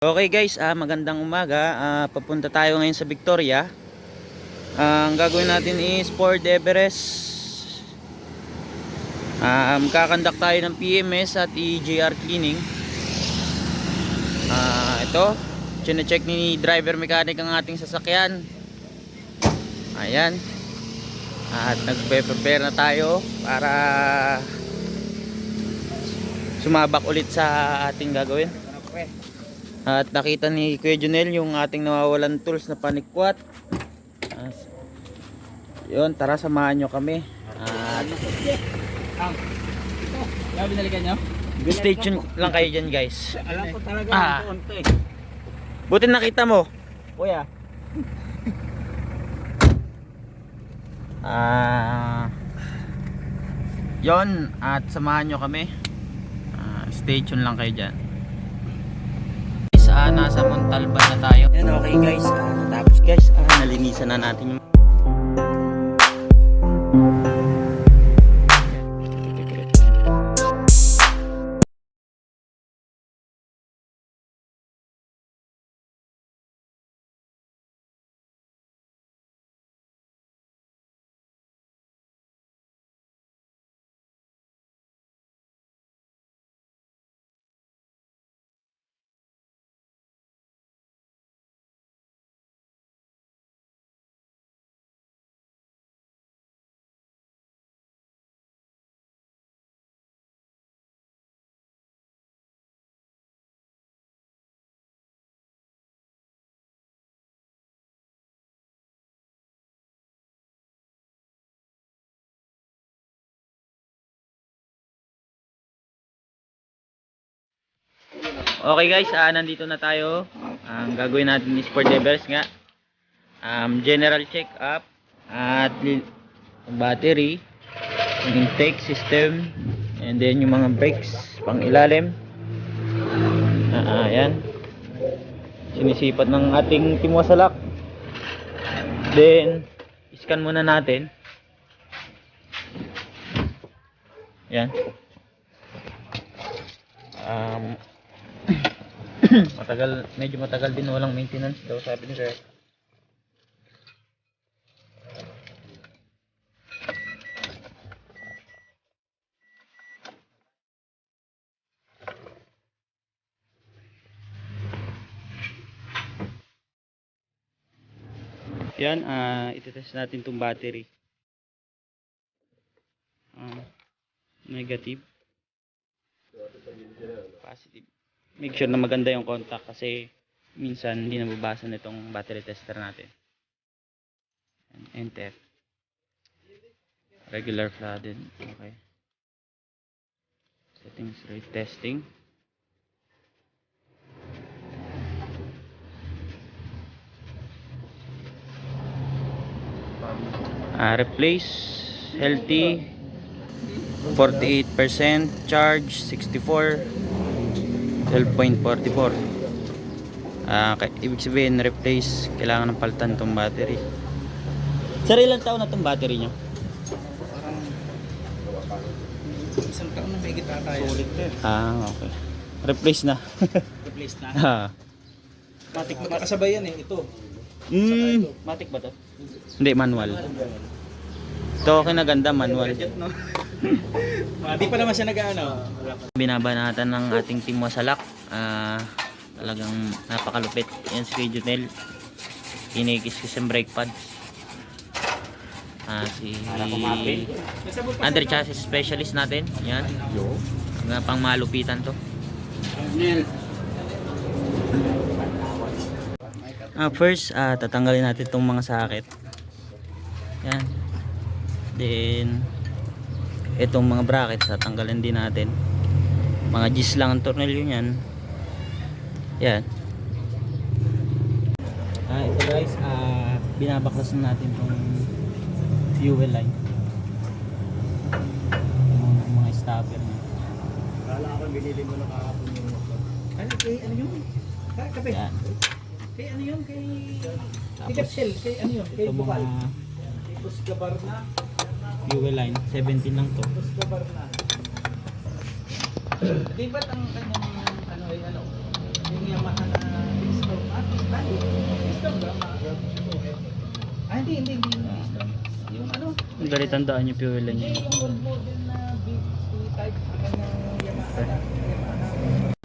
Okay guys, magandang umaga. Papunta tayo ngayon sa Victoria. Ang gagawin natin is Ford Everest. Kakandak tayo ng PMS at EGR cleaning. Ito, chine-check ni driver mechanic ang ating sasakyan. Ayan. At nagpe-prepare na tayo para sumabak ulit sa ating gagawin. At nakita ni Kuya Junel yung ating nawawalan tools na panikwat. Yun, tara samahan nyo kami. Stay tuned lang kayo dyan guys. Alam ko talaga ang konti. Buti nakita mo Kuya. Yun, at samahan nyo kami. Stay tuned lang kayo dyan. Nasa Montalban na tayo. Yan, okay guys. Tapos guys, nalinisan na natin yung okay guys, nandito na tayo. Ang gagawin natin is Ford Everest nga. General check up at battery, intake system, and then yung mga brakes pang ilalim. Ayan. Sinisipat ng ating timwasalak. Then scan muna natin. Yan. Medyo matagal din, walang maintenance daw sabi ni sir. Yan, itetest natin tong battery. Negative, positive. Make sure na maganda yung contact kasi minsan hindi nababasa nitong battery tester natin. Enter. Regular flooded. Okay. Settings, rate testing. Replace healthy 48%, charge 64, 12.44. Ibig sabihin replace, kailangan ng palitan tong battery. Sir, ilang taon na tong battery nyo? Parang isang taon na may kita tayo. Sulit eh. Okay. Replace na. Replace na. Matic ba? Magkakasabay yan eh, ito. Matic ba to? Hindi, manual. Ito kinaganda, manual. Hindi pa naman siya nag-ano. Binabanatan ng ating timwasalak. Talagang napakalupit. Yan si Junel. Kinikis-kis yung brake pads. Si under chassis specialist natin. Yan. Mga pang malupitan to. First, tatanggalin natin itong mga sakit. Yan. Then itong mga brackets tatanggalin din natin. Mga G's lang ang tornilyo niyan. Yan. Ito guys, binabaklas natin itong fuel line. Yung mga stopper niya. Kala ko binili mo na kahapon yung motor. Ano yun? Kape. Yan. Kay ano yun? Kay Capsule. Kay ano yun? Kay Bukal. Kay Busgabar na. Fuel line, 17 lang to. Busgabar na. Di ba't ang kanyang ano ay ano? Yung Yamaha na piston. Piston ba? Hindi. Yung ano? Dali tandaan yung fuel line Hindi, niya. yung old model na big type ng Yamaha.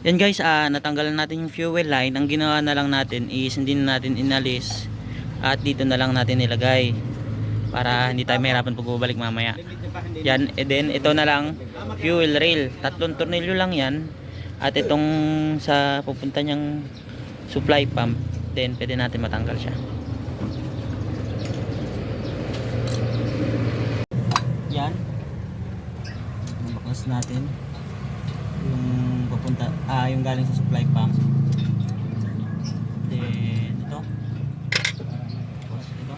Yan guys, natanggalan natin yung fuel line. Ang ginawa na lang natin is hindi na natin inalis at dito na lang natin nilagay para hindi tayo mahirapan pag bumalik mamaya. Yan, then ito na lang fuel rail. 3 tornilyo lang yan. At itong sa pupunta niyang supply pump, then pwede natin matanggal siya. Yan. Baklas natin yung papunta, yung galing sa supply pump. Then ito. Tapos ito.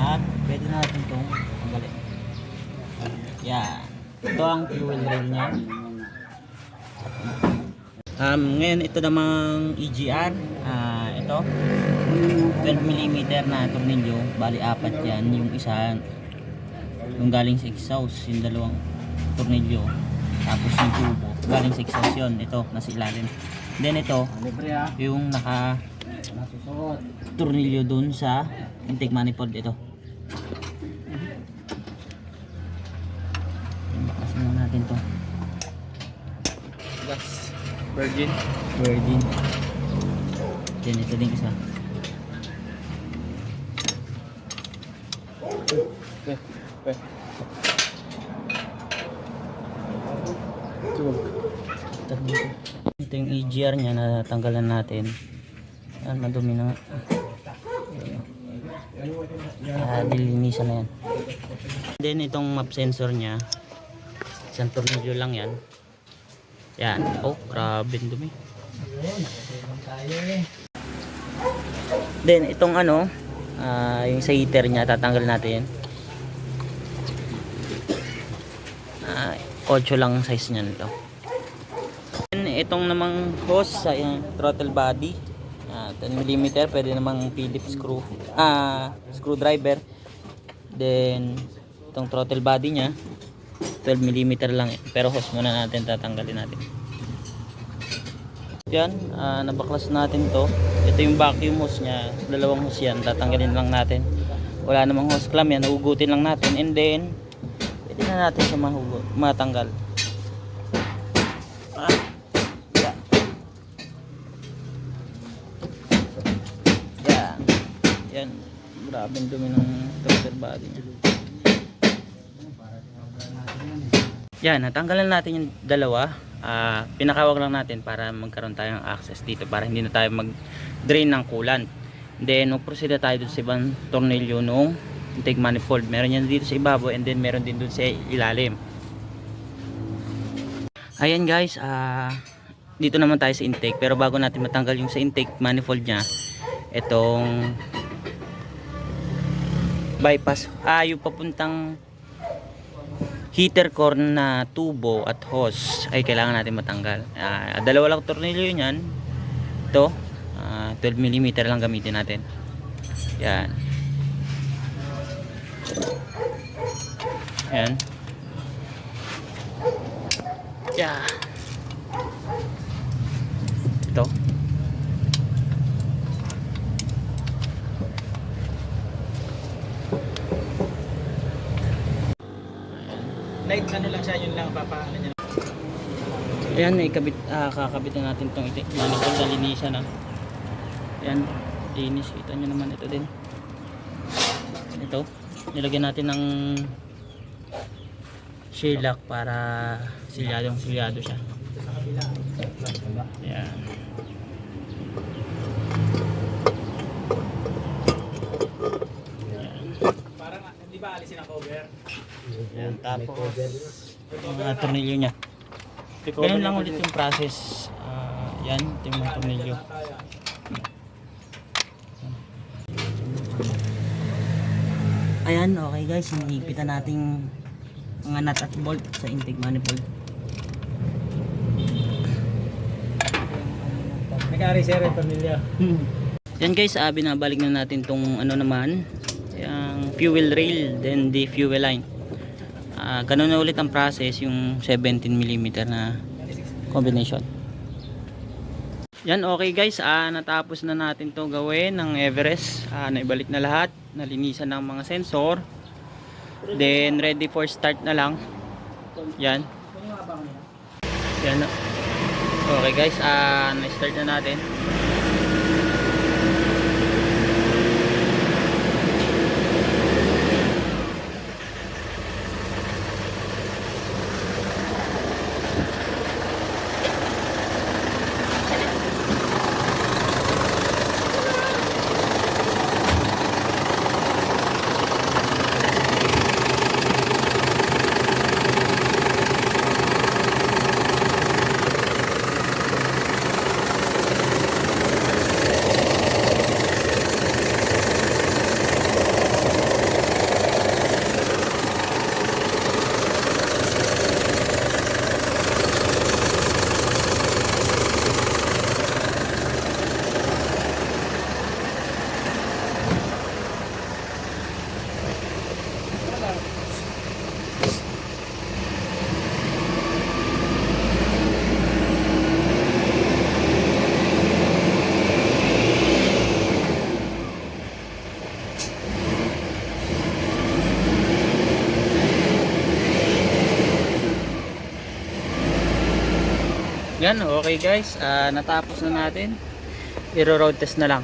At pwede natin itong tanggalin. Yan. Ito ang fuel rail niya. Ngayon ito namang EGR. Ito 12mm na tornilyo. Bali 4 yan. Yung isa yung galing sa exhaust, yung dalawang tornilyo. Tapos yung tubo galing sa exhaust yun. Ito nasa ilalim. Then ito yung naka tornilyo dun sa intake manifold. Ito bakasin na natin to. Gas. Virgin. Then ito din isa. Ito yung EGR nya na tanggalan natin. Yan, madumi na nga. Dilinisan na yan. Then itong map sensor nya, isang tornilyo lang yan. Yan. Oh, grabe ang dumi. Then itong ano, yung sa heater nya, tatanggal natin. 8 lang size nya nito. Then itong namang hose sa throttle body, 10mm, pwede namang Phillips screwdriver. Then itong throttle body nya 12mm lang, pero hose muna natin, tatanggalin natin. Yan, nabaklas natin to. Ito yung vacuum hose nya, dalawang hose yan, tatanggalin lang natin. Wala namang hose clamp yan, hugutin lang natin, and then pwede na natin siya matanggal. Yeah. Yan, grabe ang dumi ng throttle body nya. Yan, natanggalan natin yung dalawa. Pinakawag lang natin para magkaroon tayo ng access dito, para hindi na tayo mag-drain ng coolant. Then mag-proceed na tayo dun sa ibang tornilyo nung intake manifold. Meron yan dito sa ibabaw, and then meron din dun sa ilalim. Ayan guys, dito naman tayo sa intake. Pero bago natin matanggal yung sa intake manifold nya, itong bypass, yung papuntang heater core na tubo at hose ay kailangan natin matanggal. Dalawa lang tornilyo yan. Ito 12mm lang gamitin natin. Yan. Yan. Yeah. Ito. Light ano lang siya, yun lang papaano niya. Ayan, kakabit na natin itong manifold na linisan na. Ayan, linis. Kita nyo naman ito din. Ito, nilagyan natin ng shellac para silyado siya. Ayan. Parang hindi ba alisin ang cover? Ayan, tapos yung mga tornilyo nya. Ganun lang ulit yung process. Yan, ito yung mga tornilyo. Ayan, okay guys, hinihipitan natin mga nut at bolt sa intake manifold. Nag-ari sir yung tornilyo. Yan guys, binabalik na natin tong ano naman, yung fuel rail, then the fuel line. Ganun na ulit ang process yung 17mm na combination. Yan, okay guys, natapos na natin to gawin ng Everest. Naibalik na lahat, nalinisan ng mga sensor, then ready for start na lang. Yan. Yan. Okay guys, na-start na natin. Yan, okay guys, natapos na natin. I-road test na lang.